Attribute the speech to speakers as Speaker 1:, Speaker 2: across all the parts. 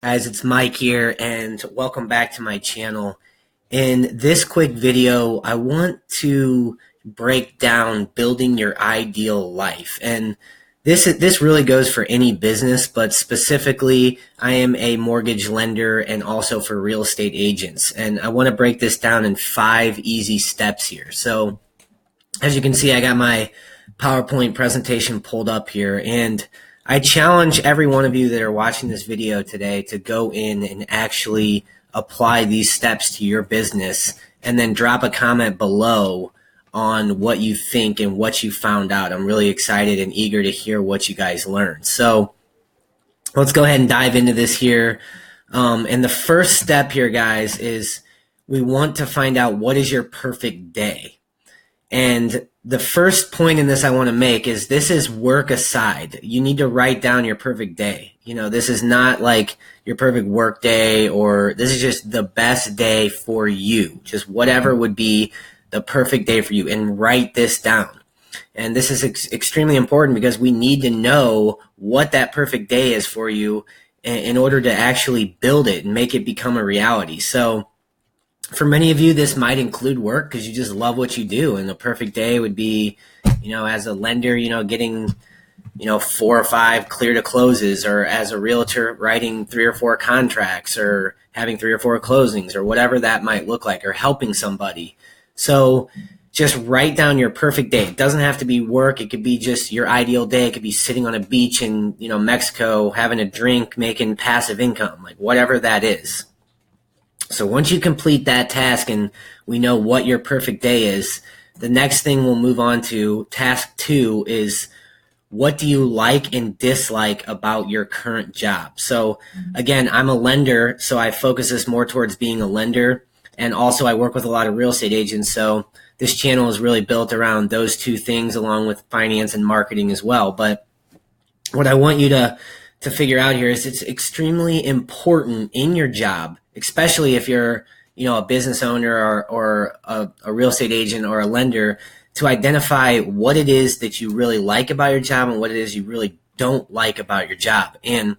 Speaker 1: Guys, it's Mike here, and welcome back to my channel. In this quick video, I want to break down building your ideal life. And this really goes for any business, but specifically, I am a mortgage lender and also for real estate agents. And I want to break this down in 5 easy steps here. So, as you can see, I got my PowerPoint presentation pulled up here, and I challenge every one of you that are watching this video today to go in and actually apply these steps to your business and then drop a comment below on what you think and what you found out. I'm really excited and eager to hear what you guys learned. So let's go ahead and dive into this here. And the first step here, guys, is we want to find out what is your perfect day. And the first point in this I want to make is this is work aside. You need to write down your perfect day. You know, this is not like your perfect work day, or this is just the best day for you. Just whatever would be the perfect day for you, and write this down. And this is extremely important because we need to know what that perfect day is for you in order to actually build it and make it become a reality. So for many of you, this might include work because you just love what you do. And the perfect day would be, as a lender, getting, 4 or 5 clear to closes, or as a realtor, writing 3 or 4 contracts, or having 3 or 4 closings, or whatever that might look like, or helping somebody. So just write down your perfect day. It doesn't have to be work. It could be just your ideal day. It could be sitting on a beach in, Mexico, having a drink, making passive income, like whatever that is. So once you complete that task and we know what your perfect day is, the next thing we'll move on to, task 2, is what do you like and dislike about your current job? So again, I'm a lender, so I focus this more towards being a lender. And also I work with a lot of real estate agents. So this channel is really built around those 2 things, along with finance and marketing as well. But what I want you to figure out here is it's extremely important in your job, especially if you're, a business owner or a real estate agent or a lender, to identify what it is that you really like about your job and what it is you really don't like about your job. And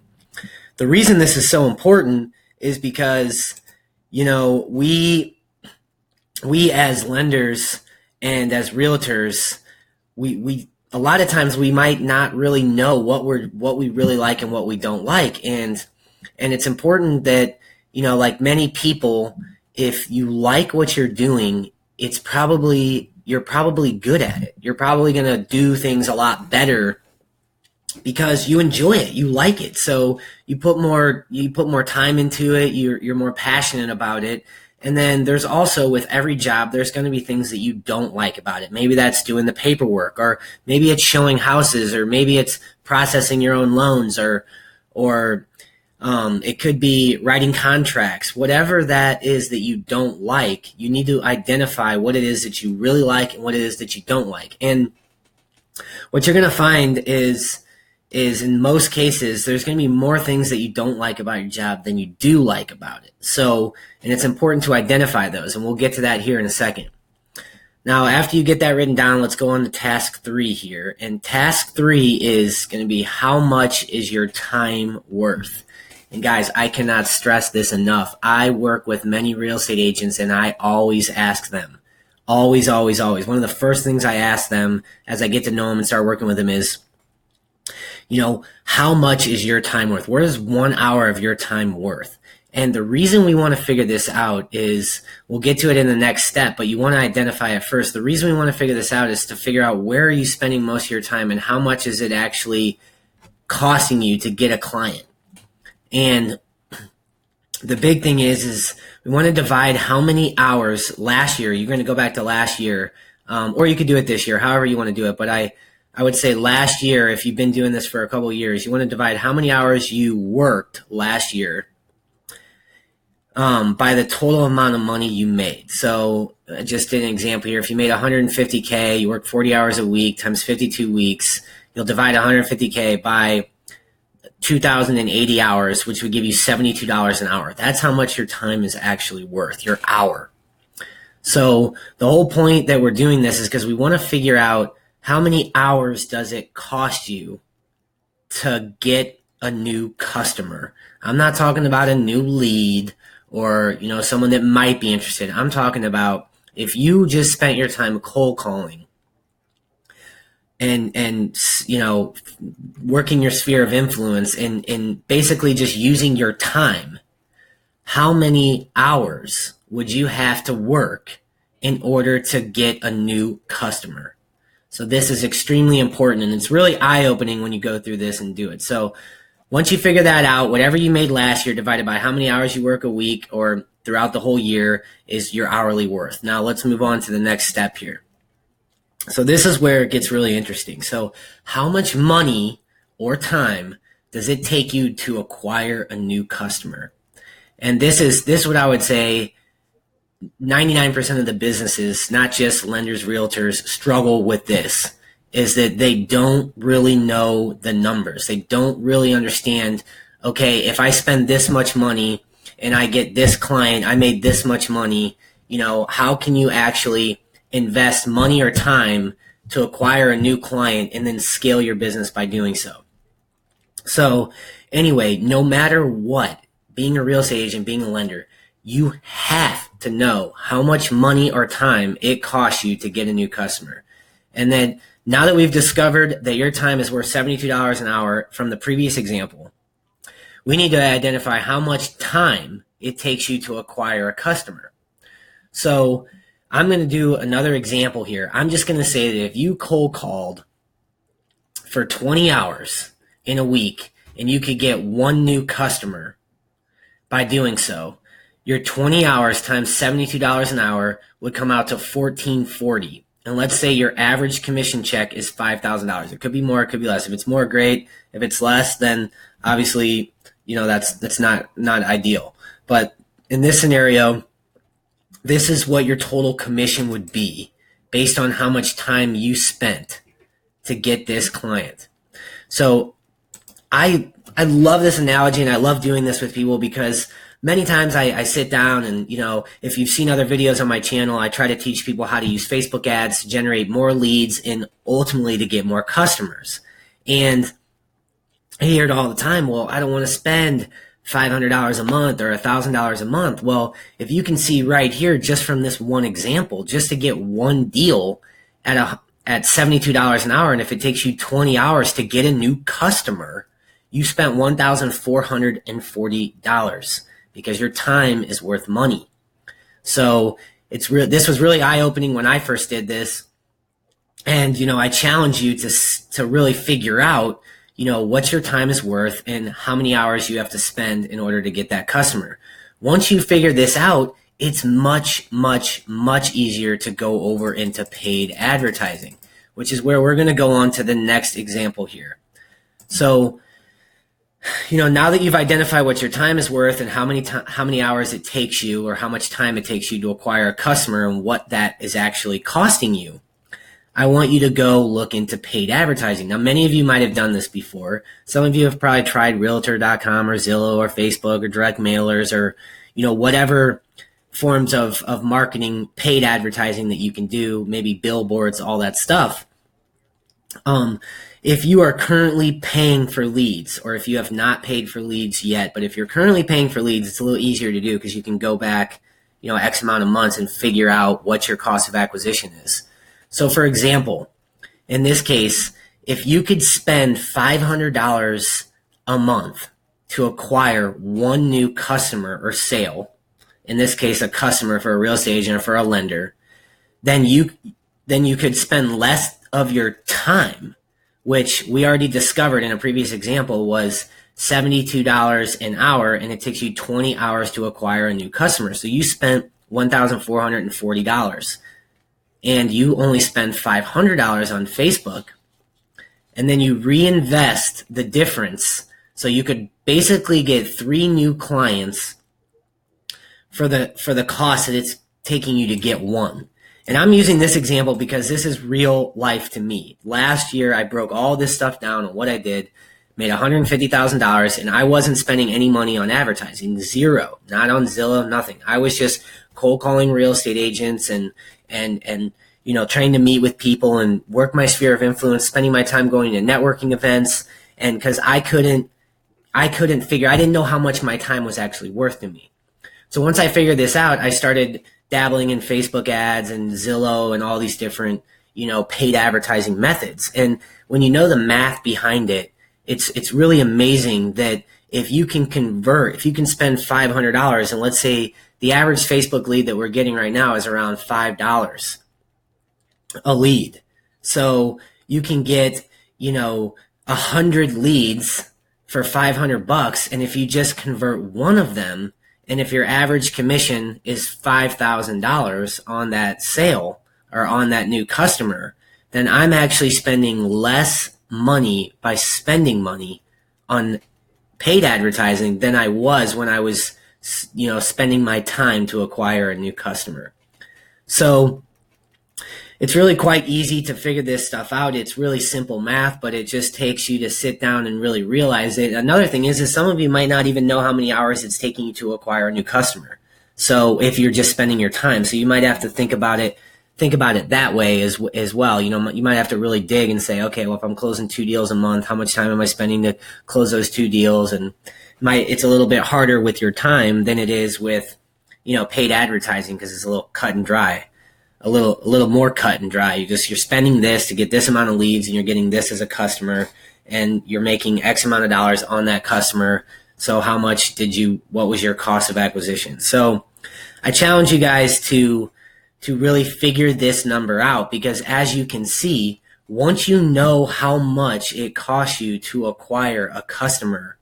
Speaker 1: the reason this is so important is because, we as lenders and as realtors, we a lot of times we might not really know what we really like and what we don't like. And it's important that, like many people, if you like what you're doing, you're probably good at it. You're probably going to do things a lot better because you enjoy it. You like it. So you put more time into it. You're more passionate about it. And then there's also, with every job, there's going to be things that you don't like about it. Maybe that's doing the paperwork, or maybe it's showing houses, or maybe it's processing your own loans, or it could be writing contracts. Whatever that is that you don't like, you need to identify what it is that you really like and what it is that you don't like. And what you're going to find is in most cases, there's going to be more things that you don't like about your job than you do like about it. So, and it's important to identify those, and we'll get to that here in a second. Now, after you get that written down, let's go on to task 3 here. And task 3 is going to be, how much is your time worth? And guys, I cannot stress this enough. I work with many real estate agents, and I always ask them, always. One of the first things I ask them as I get to know them and start working with them is, how much is your time worth? What is 1 hour of your time worth? And the reason we want to figure this out is, we'll get to it in the next step, but you want to identify it first. The reason we want to figure this out is to figure out, where are you spending most of your time and how much is it actually costing you to get a client? And the big thing is we want to divide how many hours last year. You're going to go back to last year, or you could do it this year, however you want to do it. But I would say last year, if you've been doing this for a couple of years, you want to divide how many hours you worked last year by the total amount of money you made. So I just did an example here. If you made $150K, you worked 40 hours a week times 52 weeks, you'll divide $150K by 2,080 hours, which would give you $72 an hour. That's how much your time is actually worth, your hour. So the whole point that we're doing this is because we want to figure out, how many hours does it cost you to get a new customer. I'm not talking about a new lead or, someone that might be interested. I'm talking about if you just spent your time cold calling and working your sphere of influence and basically just using your time, how many hours would you have to work in order to get a new customer? So this is extremely important, and it's really eye-opening when you go through this and do it. So once you figure that out, whatever you made last year divided by how many hours you work a week or throughout the whole year is your hourly worth. Now let's move on to the next step here. So this is where it gets really interesting. So how much money or time does it take you to acquire a new customer? And this is what I would say 99% of the businesses, not just lenders, realtors, struggle with this, is that they don't really know the numbers. They don't really understand, okay, if I spend this much money and I get this client, I made this much money, how can you actually invest money or time to acquire a new client and then scale your business by doing so? So anyway, no matter what, being a real estate agent, being a lender, you have to know how much money or time it costs you to get a new customer. And then now that we've discovered that your time is worth $72 an hour from the previous example, we need to identify how much time it takes you to acquire a customer. So I'm going to do another example here. I'm just going to say that if you cold called for 20 hours in a week and you could get one new customer by doing so, your 20 hours times $72 an hour would come out to $1,440. And let's say your average commission check is $5,000. It could be more, it could be less. If it's more, great. If it's less, then obviously, that's not ideal. But in this scenario, this is what your total commission would be based on how much time you spent to get this client. So I love this analogy, and I love doing this with people because many times I sit down and, if you've seen other videos on my channel, I try to teach people how to use Facebook ads to generate more leads and ultimately to get more customers. And I hear it all the time, well, I don't want to spend $500 a month or $1,000 a month. Well, if you can see right here, just from this one example, just to get one deal at $72 an hour, and if it takes you 20 hours to get a new customer, you spent $1,440 because your time is worth money. So this was really eye-opening when I first did this. And, I challenge you to really figure out, what your time is worth and how many hours you have to spend in order to get that customer. Once you figure this out, it's much, much, much easier to go over into paid advertising, which is where we're going to go on to the next example here. So, now that you've identified what your time is worth and how many hours it takes you or how much time it takes you to acquire a customer and what that is actually costing you, I want you to go look into paid advertising. Now, many of you might have done this before. Some of you have probably tried Realtor.com or Zillow or Facebook or direct mailers or, whatever forms of marketing, paid advertising that you can do, maybe billboards, all that stuff. If you are currently paying for leads, or if you have not paid for leads yet, but if you're currently paying for leads, it's a little easier to do because you can go back, X amount of months and figure out what your cost of acquisition is. So for example, in this case, if you could spend $500 a month to acquire one new customer or sale, in this case, a customer for a real estate agent or for a lender, then you could spend less of your time, which we already discovered in a previous example was $72 an hour, and it takes you 20 hours to acquire a new customer. So you spent $1,440, and you only spend $500 on Facebook, and then you reinvest the difference. So you could basically get 3 new clients for the cost that it's taking you to get one. And I'm using this example because this is real life to me. Last year, I broke all this stuff down on what I did, made $150,000, and I wasn't spending any money on advertising, zero, not on Zillow, nothing. I was just cold calling real estate agents and trying to meet with people and work my sphere of influence, spending my time going to networking events. And because I couldn't I didn't know how much my time was actually worth to me. So once I figured this out, I started dabbling in Facebook ads and Zillow and all these different, paid advertising methods. And when you know the math behind it, it's really amazing that if you can spend $500, and let's say the average Facebook lead that we're getting right now is around $5 a lead. So you can get, 100 leads for $500. And if you just convert one of them, and if your average commission is $5,000 on that sale or on that new customer, then I'm actually spending less money by spending money on paid advertising than I was when I was, spending my time to acquire a new customer. So it's really quite easy to figure this stuff out. It's really simple math, but it just takes you to sit down and really realize it. Another thing is some of you might not even know how many hours it's taking you to acquire a new customer. So if you're just spending your time, so you might have to think about it that way as well. You might have to really dig and say, okay, well, if I'm closing 2 deals a month, how much time am I spending to close those 2 deals? And it's a little bit harder with your time than it is with, paid advertising, because it's a little cut and dry. A little more cut and dry. You're spending this to get this amount of leads, and you're getting this as a customer, and you're making X amount of dollars on that customer. So what was your cost of acquisition? So I challenge you guys to really figure this number out, because as you can see, once you know how much it costs you to acquire a customer,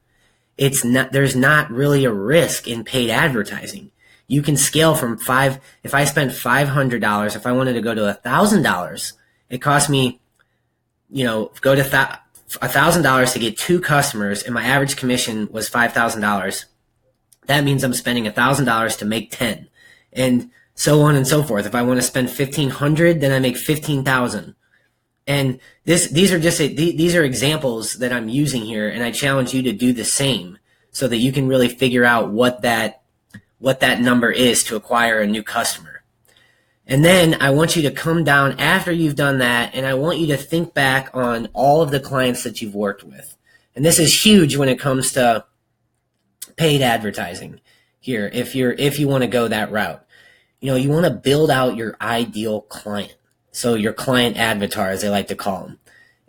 Speaker 1: there's not really a risk in paid advertising. You can scale from if I spend $500, if I wanted to go to $1,000, it cost me, go to $1,000 to get 2 customers, and my average commission was $5,000. That means I'm spending $1,000 to make 10, and so on and so forth. If I want to spend $1,500, then I make $15,000. And these are examples that I'm using here, and I challenge you to do the same so that you can really figure out what that number is to acquire a new customer. And then I want you to come down after you've done that, and I want you to think back on all of the clients that you've worked with. And this is huge when it comes to paid advertising here, if you want to go that route. You want to build out your ideal client. So your client avatar, as they like to call them.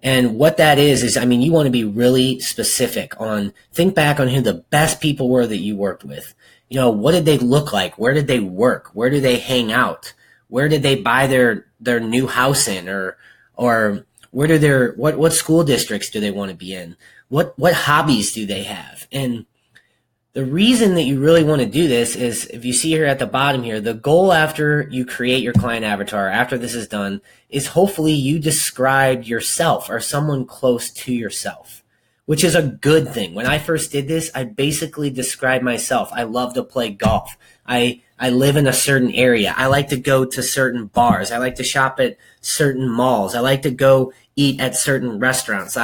Speaker 1: And what that is you want to be really specific think back on who the best people were that you worked with. What did they look like? Where did they work? Where do they hang out? Where did they buy their new house in? Or what school districts do they want to be in? What hobbies do they have? And the reason that you really want to do this is, if you see here at the bottom here, the goal after you create your client avatar, after this is done, is hopefully you described yourself or someone close to yourself, which is a good thing. When I first did this, I basically described myself. I love to play golf. I live in a certain area. I like to go to certain bars. I like to shop at certain malls. I like to go eat at certain restaurants.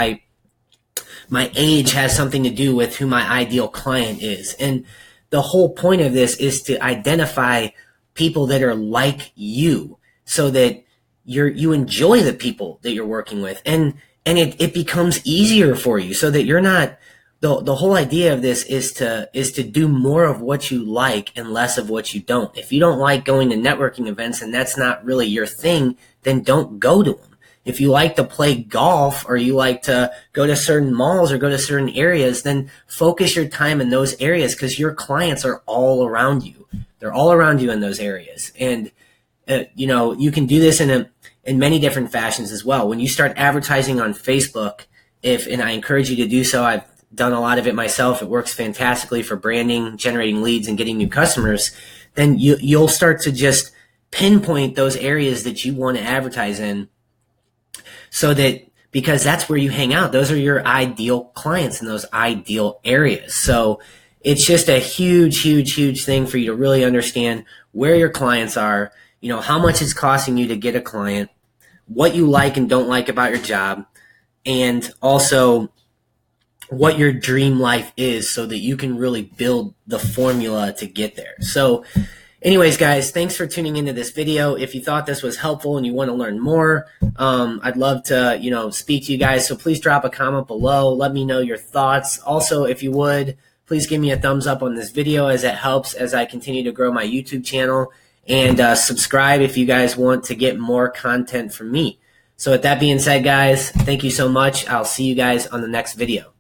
Speaker 1: My age has something to do with who my ideal client is. And the whole point of this is to identify people that are like you, so that you enjoy the people that you're working with. And it becomes easier for you, so that you're not, the whole idea of this is to do more of what you like and less of what you don't. If you don't like going to networking events and that's not really your thing, then don't go to them. If you like to play golf, or you like to go to certain malls or go to certain areas, then focus your time in those areas, because your clients are all around you. They're all around you in those areas. And, you can do this in many different fashions as well. When you start advertising on Facebook, and I encourage you to do so, I've done a lot of it myself. It works fantastically for branding, generating leads, and getting new customers. Then you'll start to just pinpoint those areas that you want to advertise in, because that's where you hang out. Those are your ideal clients in those ideal areas. So it's just a huge, huge, huge thing for you to really understand where your clients are, how much it's costing you to get a client, what you like and don't like about your job, and also what your dream life is, so that you can really build the formula to get there. So, Anyways, guys, thanks for tuning into this video. If you thought this was helpful and you want to learn more, I'd love to, speak to you guys. So please drop a comment below. Let me know your thoughts. Also, if you would, please give me a thumbs up on this video, as it helps as I continue to grow my YouTube channel. And subscribe if you guys want to get more content from me. So with that being said, guys, thank you so much. I'll see you guys on the next video.